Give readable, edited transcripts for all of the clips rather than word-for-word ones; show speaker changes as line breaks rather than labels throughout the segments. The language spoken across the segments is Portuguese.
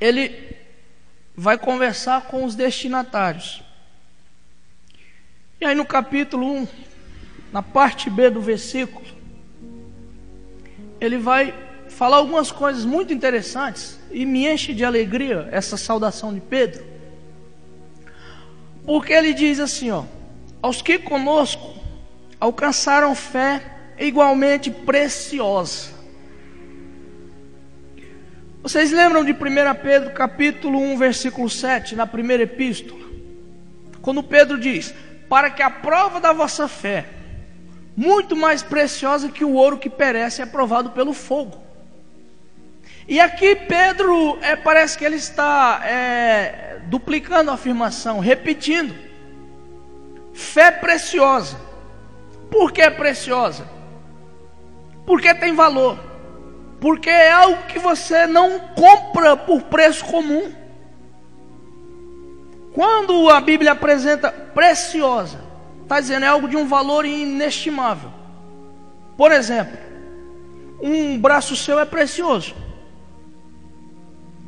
ele vai conversar com os destinatários. E aí no capítulo 1, na parte B do versículo, ele vai falar algumas coisas muito interessantes, e me enche de alegria essa saudação de Pedro, porque ele diz assim, aos que conosco alcançaram fé igualmente preciosa. Vocês lembram de 1 Pedro capítulo 1 versículo 7, na primeira epístola, quando Pedro diz: para que a prova da vossa fé, muito mais preciosa que o ouro que perece, é provado pelo fogo. E aqui Pedro, parece que ele está duplicando a afirmação, repetindo: fé preciosa. Por que é preciosa? Porque tem valor. Porque é algo que você não compra por preço comum. Quando a Bíblia apresenta preciosa, está dizendo é algo de um valor inestimável. Por exemplo, um braço seu é precioso,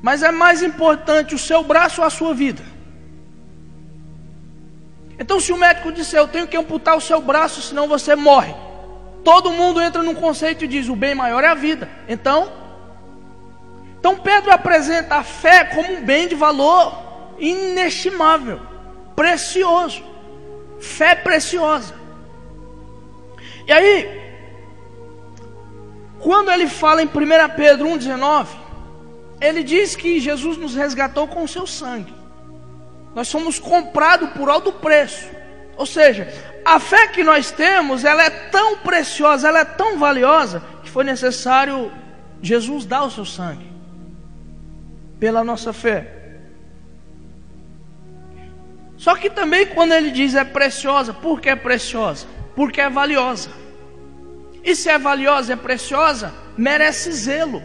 mas é mais importante o seu braço ou a sua vida? Então, se o médico disser: eu tenho que amputar o seu braço, senão você morre, todo mundo entra num conceito e diz: o bem maior é a vida. Então Pedro apresenta a fé como um bem de valor inestimável, precioso. Fé preciosa. E aí, quando ele fala em 1 Pedro 1,19, ele diz que Jesus nos resgatou com o seu sangue. Nós somos comprados por alto preço. Ou seja, a fé que nós temos, ela é tão preciosa, ela é tão valiosa, que foi necessário Jesus dar o seu sangue pela nossa fé. Só que também quando ele diz é preciosa, por que é preciosa? Porque é valiosa. E se é valiosa, é preciosa, merece zelo.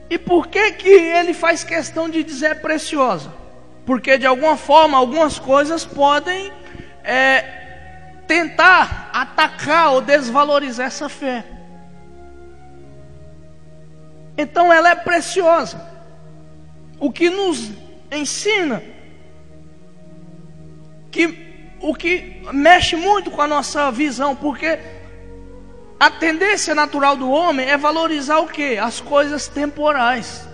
E por que ele faz questão de dizer preciosa? Porque de alguma forma, algumas coisas podem tentar atacar ou desvalorizar essa fé. Então ela é preciosa. O que nos ensina, o que mexe muito com a nossa visão, porque a tendência natural do homem é valorizar o quê? As coisas temporais.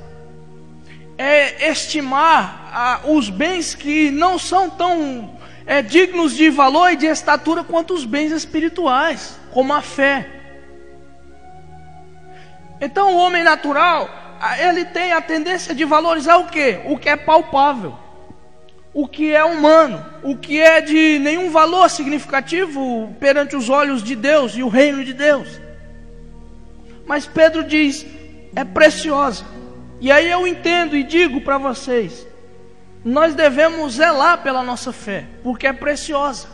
É estimar os bens que não são tão dignos de valor e de estatura quanto os bens espirituais, como a fé. Então o homem natural, ele tem a tendência de valorizar o quê? O que é palpável, o que é humano, o que é de nenhum valor significativo perante os olhos de Deus e o reino de Deus. Mas Pedro diz, é preciosa. E aí eu entendo e digo para vocês, nós devemos zelar pela nossa fé, porque é preciosa.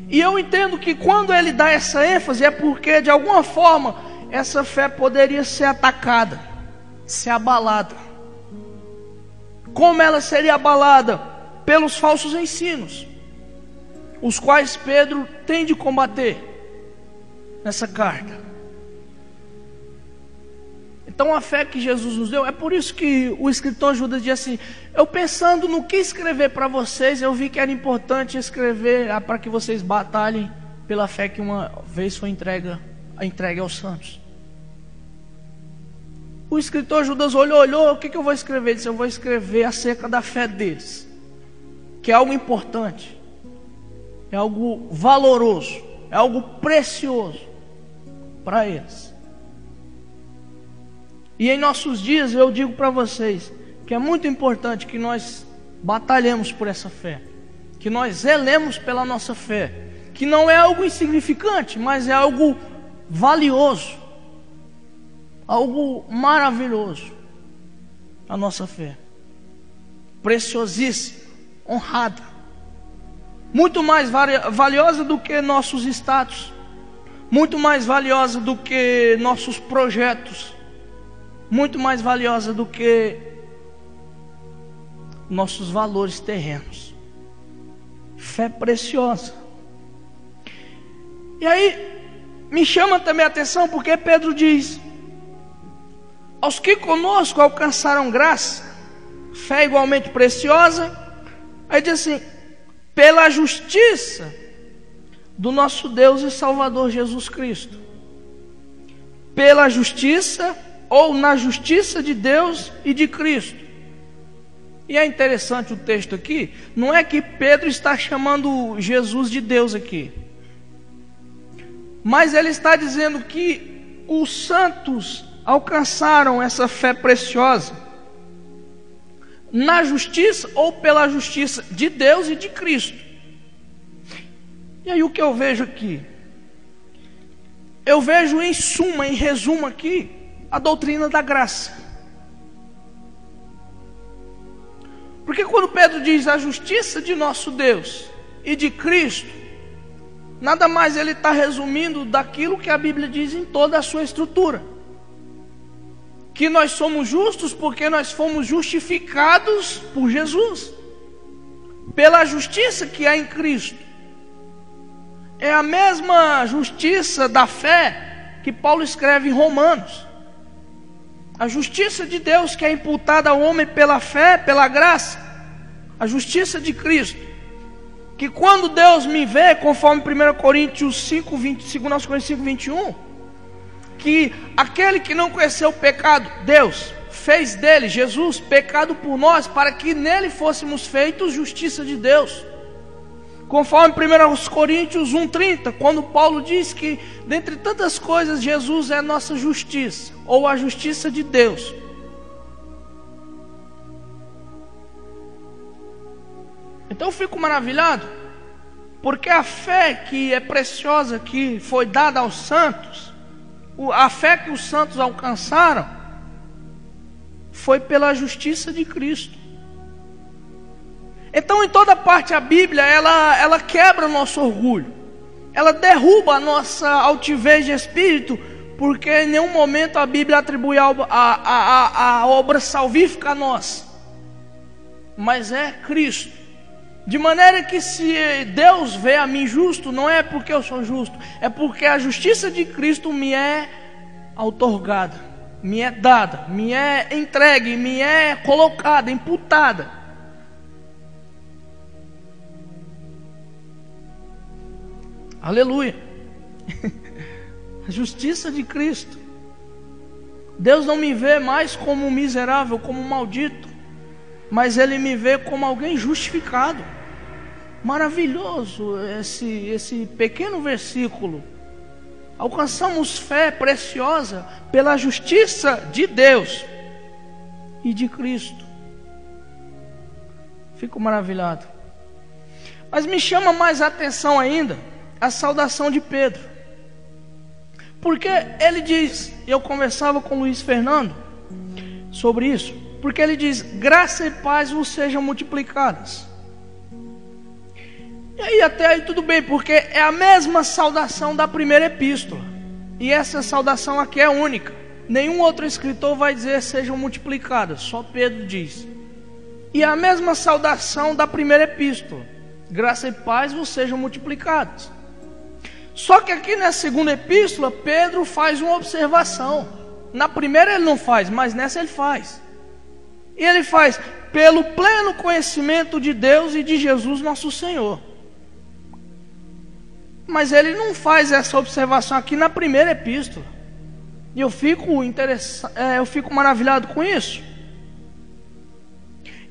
E eu entendo que quando ele dá essa ênfase, é porque de alguma forma essa fé poderia ser atacada, ser abalada. Como ela seria abalada? Pelos falsos ensinos, os quais Pedro tem de combater nessa carta. Então a fé que Jesus nos deu, é por isso que o escritor Judas diz assim: eu pensando no que escrever para vocês, eu vi que era importante escrever para que vocês batalhem pela fé que uma vez foi entregue aos santos. O escritor Judas olhou, o que eu vou escrever? Ele disse: eu vou escrever acerca da fé deles, que é algo importante, é algo valoroso, é algo precioso para eles. E em nossos dias eu digo para vocês que é muito importante que nós batalhemos por essa fé, que nós zelemos pela nossa fé, que não é algo insignificante, mas é algo valioso, algo maravilhoso. A nossa fé, preciosíssima, honrada, muito mais valiosa do que nossos status, muito mais valiosa do que nossos projetos, muito mais valiosa do que nossos valores terrenos. Fé preciosa. E aí me chama também a atenção porque Pedro diz: aos que conosco alcançaram graça, fé igualmente preciosa. Aí diz assim: pela justiça do nosso Deus e Salvador Jesus Cristo. Pela justiça, ou na justiça de Deus e de Cristo. E é interessante o texto aqui, não é que Pedro está chamando Jesus de Deus aqui, mas ele está dizendo que os santos alcançaram essa fé preciosa na justiça, ou pela justiça de Deus e de Cristo. E aí o que eu vejo aqui? Eu vejo em suma, em resumo aqui, a doutrina da graça. Porque quando Pedro diz a justiça de nosso Deus e de Cristo, nada mais ele está resumindo daquilo que a Bíblia diz em toda a sua estrutura: que nós somos justos porque nós fomos justificados por Jesus, pela justiça que há em Cristo. É a mesma justiça da fé que Paulo escreve em Romanos. A justiça de Deus que é imputada ao homem pela fé, pela graça. A justiça de Cristo, que quando Deus me vê, conforme 1 Coríntios 5, 2 Coríntios 5, 21, que aquele que não conheceu o pecado, Deus fez dele, Jesus, pecado por nós, para que nele fôssemos feitos justiça de Deus. Conforme 1 Coríntios 1,30, quando Paulo diz que, dentre tantas coisas, Jesus é a nossa justiça, ou a justiça de Deus. Então eu fico maravilhado, porque a fé que é preciosa, que foi dada aos santos, a fé que os santos alcançaram, foi pela justiça de Cristo. Então em toda parte a Bíblia, ela quebra o nosso orgulho, ela derruba a nossa altivez de espírito, porque em nenhum momento a Bíblia atribui a obra salvífica a nós, mas é Cristo. De maneira que se Deus vê a mim justo, não é porque eu sou justo, é porque a justiça de Cristo me é outorgada, me é dada, me é entregue, me é colocada, imputada. Aleluia. A justiça de Cristo. Deus não me vê mais como um miserável, como um maldito, mas Ele me vê como alguém justificado. Maravilhoso esse pequeno versículo. Alcançamos fé preciosa pela justiça de Deus e de Cristo. Fico maravilhado. Mas me chama mais a atenção ainda a saudação de Pedro, porque ele diz, eu conversava com o Luiz Fernando sobre isso, porque ele diz: graça e paz vos sejam multiplicadas. E aí até aí tudo bem, porque é a mesma saudação da primeira epístola, e essa saudação aqui é única, nenhum outro escritor vai dizer sejam multiplicadas, só Pedro diz. E a mesma saudação da primeira epístola: graça e paz vos sejam multiplicadas. Só que aqui na segunda epístola, Pedro faz uma observação. Na primeira ele não faz, mas nessa ele faz. E ele faz: pelo pleno conhecimento de Deus e de Jesus nosso Senhor. Mas ele não faz essa observação aqui na primeira epístola. E eu fico maravilhado com isso.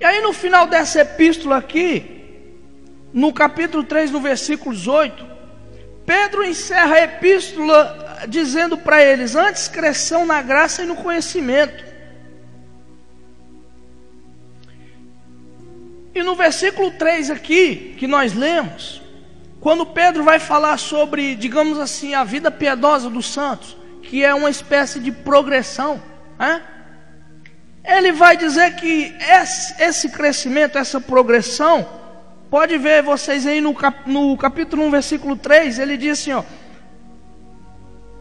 E aí no final dessa epístola aqui, no capítulo 3, no versículo 18, Pedro encerra a epístola dizendo para eles: antes cresçam na graça e no conhecimento. E no versículo 3 aqui, que nós lemos, quando Pedro vai falar sobre, digamos assim, a vida piedosa dos santos, que é uma espécie de progressão, né? Ele vai dizer que esse crescimento, essa progressão, pode ver vocês aí no capítulo 1, versículo 3, ele diz assim, ó: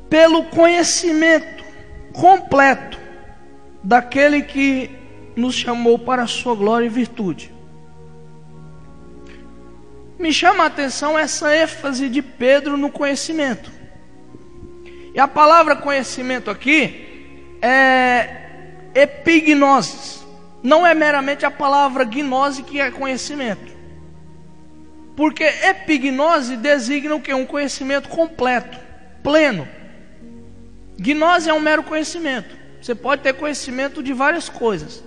pelo conhecimento completo daquele que nos chamou para a sua glória e virtude. Me chama a atenção essa ênfase de Pedro no conhecimento. E a palavra conhecimento aqui epignosis. Não é meramente a palavra gnose, que é conhecimento. Porque epignose designa o quê? Um conhecimento completo, pleno. Gnose é um mero conhecimento. Você pode ter conhecimento de várias coisas,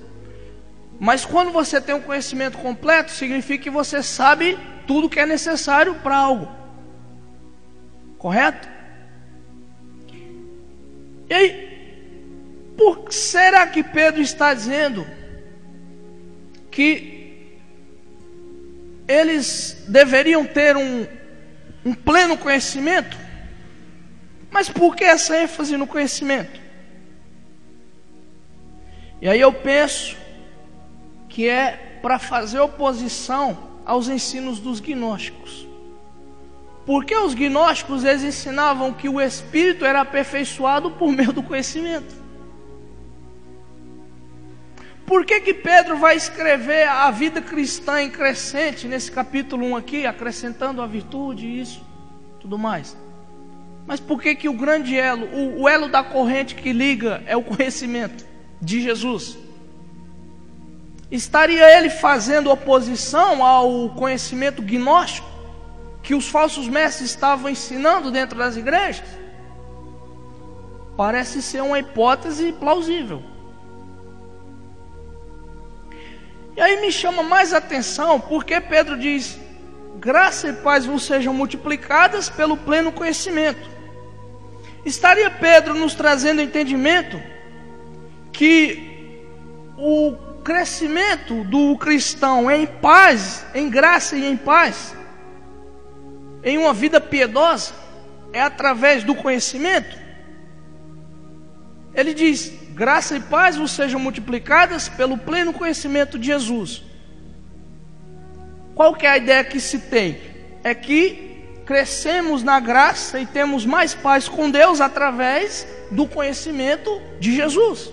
mas quando você tem um conhecimento completo, significa que você sabe tudo que é necessário para algo. Correto? E aí, por que será que Pedro está dizendo que eles deveriam ter um pleno conhecimento? Mas por que essa ênfase no conhecimento? E aí eu penso que é para fazer oposição aos ensinos dos gnósticos. Porque os gnósticos, eles ensinavam que o espírito era aperfeiçoado por meio do conhecimento. Por que Pedro vai escrever a vida cristã em crescente nesse capítulo 1 aqui, acrescentando a virtude e isso, tudo mais? Mas por que o grande elo, o elo da corrente que liga é o conhecimento de Jesus? Estaria ele fazendo oposição ao conhecimento gnóstico que os falsos mestres estavam ensinando dentro das igrejas? Parece ser uma hipótese plausível. E aí me chama mais atenção porque Pedro diz: graça e paz vos sejam multiplicadas pelo pleno conhecimento. Estaria Pedro nos trazendo entendimento que o crescimento do cristão em paz, em graça e em paz, em uma vida piedosa, é através do conhecimento? Ele diz: graça e paz vos sejam multiplicadas pelo pleno conhecimento de Jesus. Qual que é a ideia que se tem? É que crescemos na graça e temos mais paz com Deus através do conhecimento de Jesus.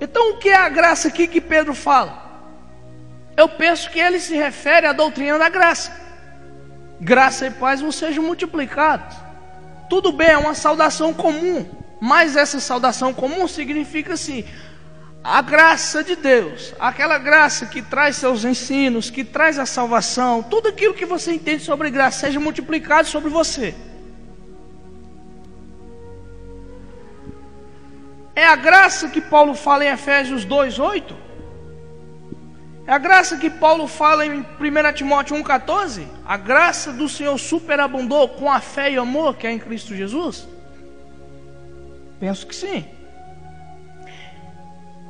Então o que é a graça aqui que Pedro fala? Eu penso que ele se refere à doutrina da graça. Graça e paz vos sejam multiplicados. Tudo bem, é uma saudação comum, mas essa saudação comum significa assim: a graça de Deus, aquela graça que traz seus ensinos, que traz a salvação, tudo aquilo que você entende sobre graça, seja multiplicado sobre você. É a graça que Paulo fala em Efésios 2:8? É a graça que Paulo fala em 1 Timóteo 1:14? A graça do Senhor superabundou com a fé e amor que é em Cristo Jesus? Penso que sim.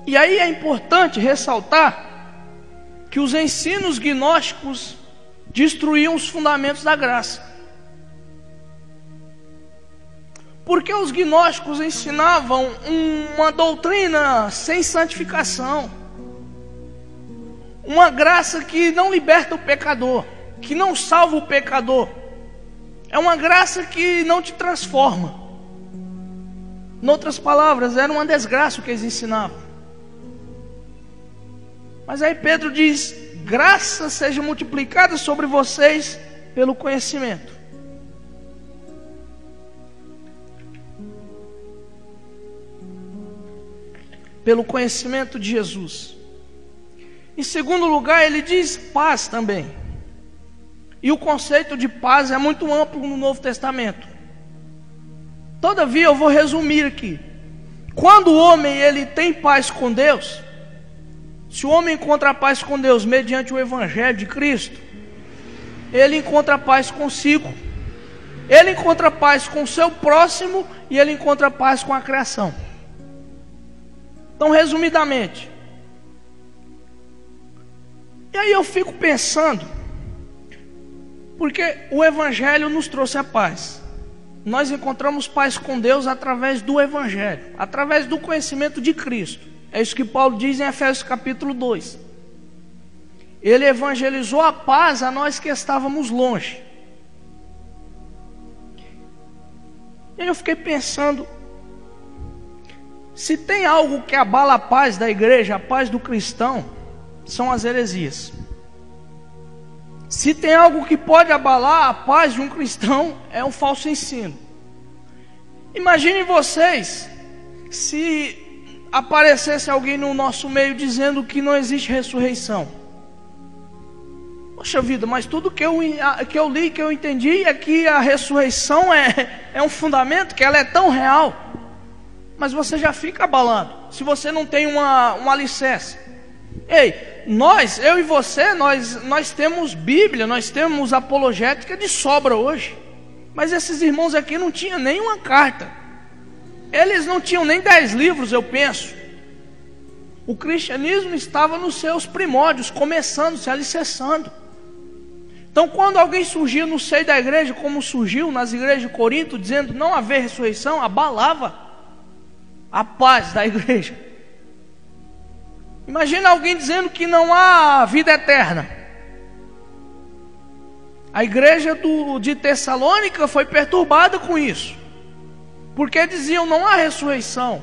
E aí é importante ressaltar que os ensinos gnósticos destruíam os fundamentos da graça. Porque os gnósticos ensinavam uma doutrina sem santificação, uma graça que não liberta o pecador, que não salva o pecador, é uma graça que não te transforma. Em outras palavras, era uma desgraça o que eles ensinavam. Mas aí Pedro diz: graça seja multiplicada sobre vocês pelo conhecimento. Pelo conhecimento de Jesus. Em segundo lugar, ele diz paz também. E o conceito de paz é muito amplo no Novo Testamento. Todavia, eu vou resumir aqui. Quando o homem ele tem paz com Deus, se o homem encontra paz com Deus mediante o Evangelho de Cristo, ele encontra paz consigo, ele encontra paz com o seu próximo e ele encontra paz com a criação. Então, resumidamente, e aí eu fico pensando, porque o Evangelho nos trouxe a paz. Nós encontramos paz com Deus através do Evangelho, através do conhecimento de Cristo. É isso que Paulo diz em Efésios capítulo 2. Ele evangelizou a paz a nós que estávamos longe. E aí eu fiquei pensando, se tem algo que abala a paz da igreja, a paz do cristão, são as heresias. Se tem algo que pode abalar a paz de um cristão, é um falso ensino. Imaginem vocês, se aparecesse alguém no nosso meio dizendo que não existe ressurreição. Poxa vida, mas tudo que eu li, que eu entendi é que a ressurreição é um fundamento, que ela é tão real. Mas você já fica abalado, se você não tem um alicerce. Ei, eu e você, nós temos Bíblia, nós temos apologética de sobra hoje. Mas esses irmãos aqui não tinham nenhuma carta. Eles não tinham nem 10 livros, eu penso. O cristianismo estava nos seus primórdios, começando, se alicerçando. Então, quando alguém surgia no seio da igreja, como surgiu nas igrejas de Corinto, dizendo não haver ressurreição, abalava a paz da igreja. Imagina alguém dizendo que não há vida eterna. A igreja de Tessalônica foi perturbada com isso, porque diziam não há ressurreição,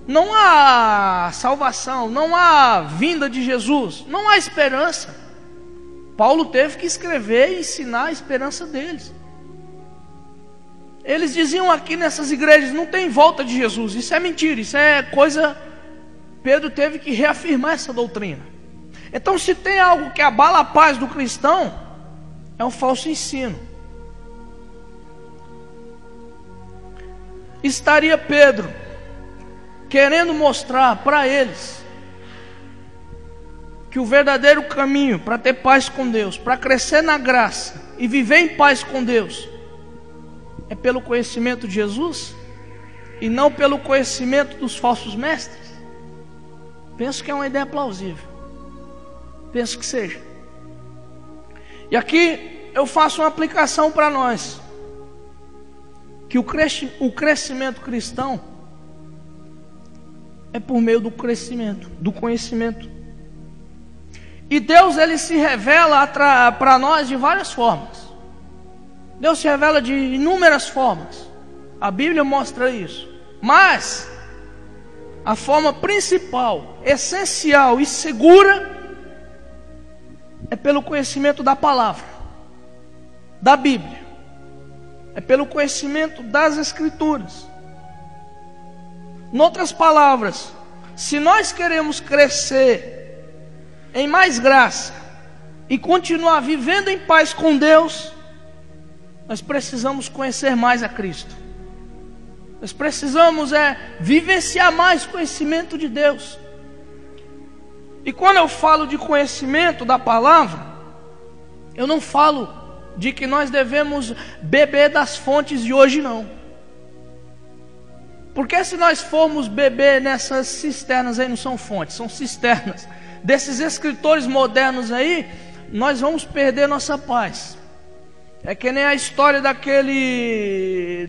não há salvação, não há vinda de Jesus, não há esperança. Paulo teve que escrever e ensinar a esperança deles. Eles diziam aqui nessas igrejas, não tem volta de Jesus. Isso é mentira, isso é coisa... Pedro teve que reafirmar essa doutrina. Então, se tem algo que abala a paz do cristão, é um falso ensino. Estaria Pedro querendo mostrar para eles que o verdadeiro caminho para ter paz com Deus, para crescer na graça e viver em paz com Deus, é pelo conhecimento de Jesus e não pelo conhecimento dos falsos mestres? Penso que é uma ideia plausível. Penso que seja. E aqui eu faço uma aplicação para nós, que o crescimento cristão é por meio do crescimento, do conhecimento. E Deus, ele se revela para nós de várias formas. Deus se revela de inúmeras formas. A Bíblia mostra isso. Mas a forma principal, essencial e segura é pelo conhecimento da palavra, da Bíblia. É pelo conhecimento das Escrituras. Em outras palavras, se nós queremos crescer em mais graça e continuar vivendo em paz com Deus, nós precisamos conhecer mais a Cristo. Nós precisamos vivenciar mais conhecimento de Deus. E quando eu falo de conhecimento da palavra, eu não falo de que nós devemos beber das fontes de hoje, não. Porque se nós formos beber nessas cisternas aí, não são fontes, são cisternas desses escritores modernos aí, nós vamos perder nossa paz. É que nem a história daquele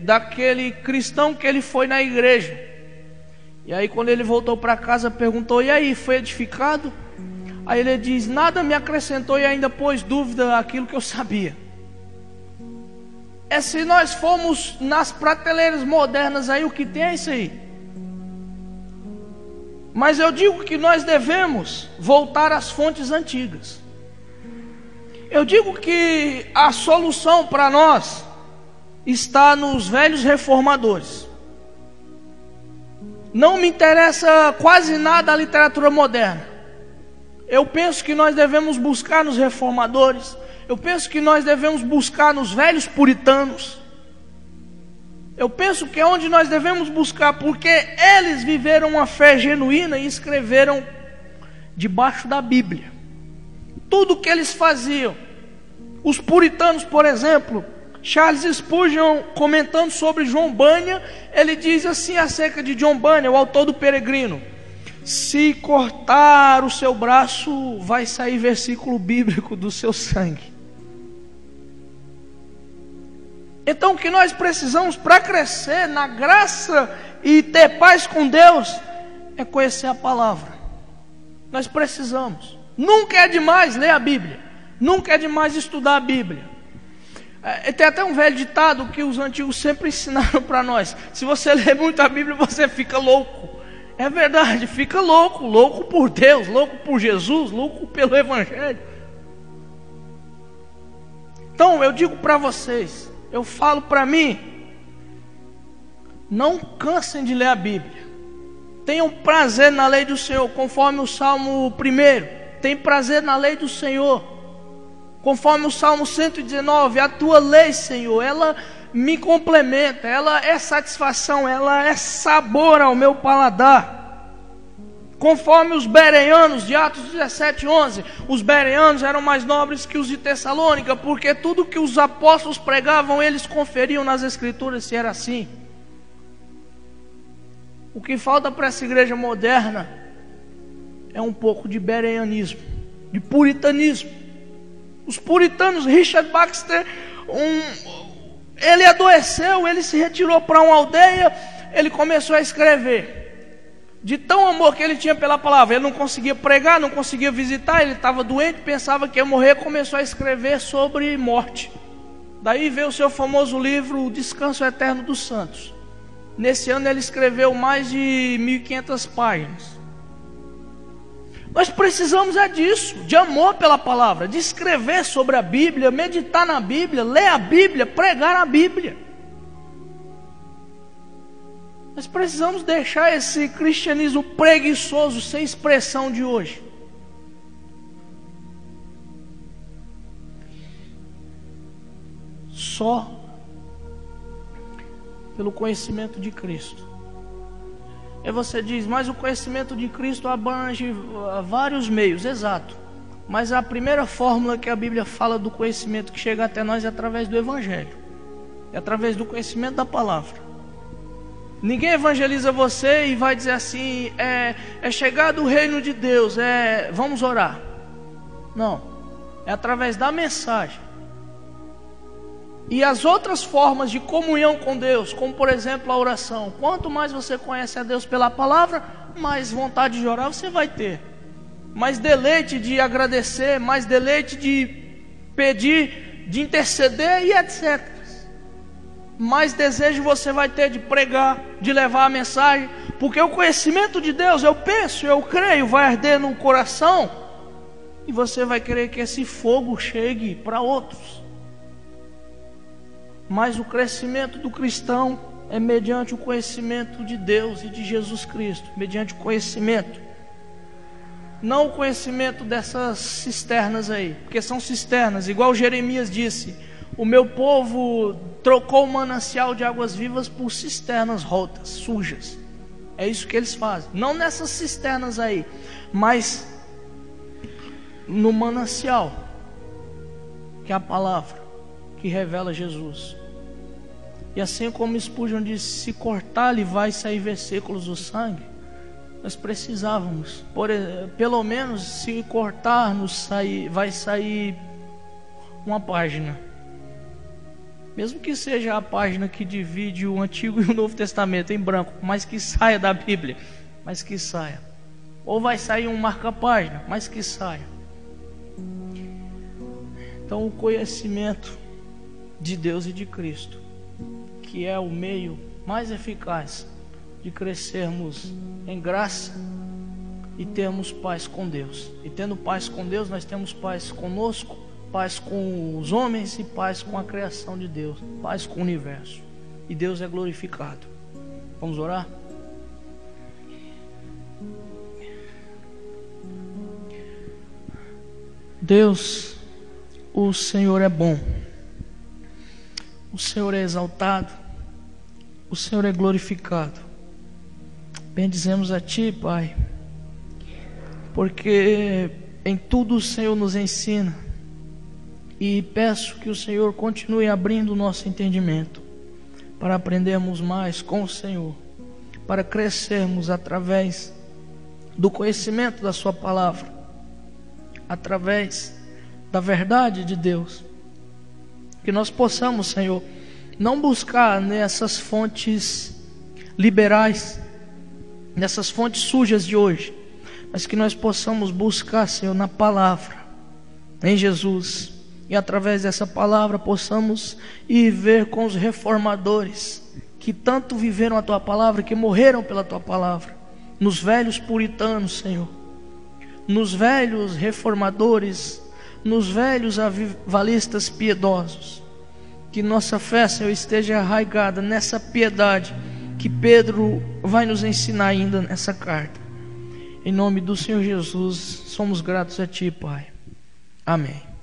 cristão que ele foi na igreja. E aí quando ele voltou para casa, perguntou: e aí, foi edificado? Aí ele diz: nada me acrescentou e ainda pôs dúvida aquilo que eu sabia. Se nós formos nas prateleiras modernas aí, o que tem é isso aí. Mas eu digo que nós devemos voltar às fontes antigas. Eu digo que a solução para nós está nos velhos reformadores. Não me interessa quase nada a literatura moderna. Eu penso que nós devemos buscar nos reformadores. Eu penso que nós devemos buscar nos velhos puritanos. Eu penso que é onde nós devemos buscar, porque eles viveram uma fé genuína e escreveram debaixo da Bíblia tudo o que eles faziam. Os puritanos, por exemplo, Charles Spurgeon, comentando sobre John Bunyan, ele diz assim acerca de John Bunyan, o autor do Peregrino: se cortar o seu braço, vai sair versículo bíblico do seu sangue. Então o que nós precisamos para crescer na graça e ter paz com Deus é conhecer a palavra. Nós precisamos. Nunca é demais ler a Bíblia, nunca é demais estudar a Bíblia. Tem até um velho ditado que os antigos sempre ensinaram para nós: se você lê muito a Bíblia, você fica louco. É verdade, fica louco. Louco por Deus, louco por Jesus, louco pelo Evangelho. Então eu digo para vocês, eu falo para mim: não cansem de ler a Bíblia. Tenham prazer na lei do Senhor, conforme o Salmo 1. Tem prazer na lei do Senhor, conforme o Salmo 119. A tua lei, Senhor, ela me complementa, ela é satisfação, ela é sabor ao meu paladar. Conforme os bereanos, de Atos 17:11, os bereanos eram mais nobres que os de Tessalônica, porque tudo que os apóstolos pregavam, eles conferiam nas Escrituras, se era assim. O que falta para essa igreja moderna é um pouco de bereanismo, de puritanismo. Os puritanos, Richard Baxter, ele adoeceu, ele se retirou para uma aldeia, ele começou a escrever. De tão amor que ele tinha pela palavra, ele não conseguia pregar, não conseguia visitar, ele estava doente, pensava que ia morrer, começou a escrever sobre morte. Daí veio o seu famoso livro, O Descanso Eterno dos Santos. Nesse ano ele escreveu mais de 1.500 páginas. Nós precisamos disso, de amor pela palavra, de escrever sobre a Bíblia, meditar na Bíblia, ler a Bíblia, pregar a Bíblia. Nós precisamos deixar esse cristianismo preguiçoso, sem expressão de hoje. Só pelo conhecimento de Cristo. Aí você diz, mas o conhecimento de Cristo abrange vários meios, exato. Mas a primeira fórmula que a Bíblia fala do conhecimento que chega até nós é através do Evangelho. É através do conhecimento da palavra. Ninguém evangeliza você e vai dizer assim, é chegado o reino de Deus, vamos orar. Não, é através da mensagem. E as outras formas de comunhão com Deus, como por exemplo a oração. Quanto mais você conhece a Deus pela palavra, mais vontade de orar você vai ter. Mais deleite de agradecer, mais deleite de pedir, de interceder e etc. Mais desejo você vai ter de pregar, de levar a mensagem, porque o conhecimento de Deus, eu penso, eu creio, vai arder no coração, e você vai querer que esse fogo chegue para outros. Mas o crescimento do cristão é mediante o conhecimento de Deus e de Jesus Cristo, mediante o conhecimento, não o conhecimento dessas cisternas aí, porque são cisternas, igual Jeremias disse, o meu povo trocou o manancial de águas vivas por cisternas rotas, sujas. É isso que eles fazem. Não nessas cisternas aí, mas no manancial, que é a palavra que revela Jesus. E assim como Spurgeon disse, se cortar-lhe vai sair versículos do sangue, nós precisávamos, pelo menos se cortar-nos vai sair uma página. Mesmo que seja a página que divide o Antigo e o Novo Testamento em branco, mas que saia da Bíblia, mas que saia. Ou vai sair um marca-página, mas que saia. Então o conhecimento de Deus e de Cristo, que é o meio mais eficaz de crescermos em graça e termos paz com Deus. E tendo paz com Deus, nós temos paz conosco, paz com os homens e paz com a criação de Deus, paz com o universo. E Deus é glorificado. Vamos orar? Deus, o Senhor é bom, o Senhor é exaltado, o Senhor é glorificado. Bendizemos a Ti, Pai, porque em tudo o Senhor nos ensina. E peço que o Senhor continue abrindo o nosso entendimento, para aprendermos mais com o Senhor, para crescermos através do conhecimento da Sua palavra, através da verdade de Deus. Que nós possamos, Senhor, não buscar nessas fontes liberais, nessas fontes sujas de hoje, mas que nós possamos buscar, Senhor, na palavra, em Jesus. E através dessa palavra possamos ir ver com os reformadores que tanto viveram a Tua palavra, que morreram pela Tua palavra, nos velhos puritanos, Senhor, nos velhos reformadores, nos velhos avivalistas piedosos. Que nossa fé, Senhor, esteja arraigada nessa piedade, que Pedro vai nos ensinar ainda nessa carta. Em nome do Senhor Jesus, somos gratos a Ti, Pai. Amém.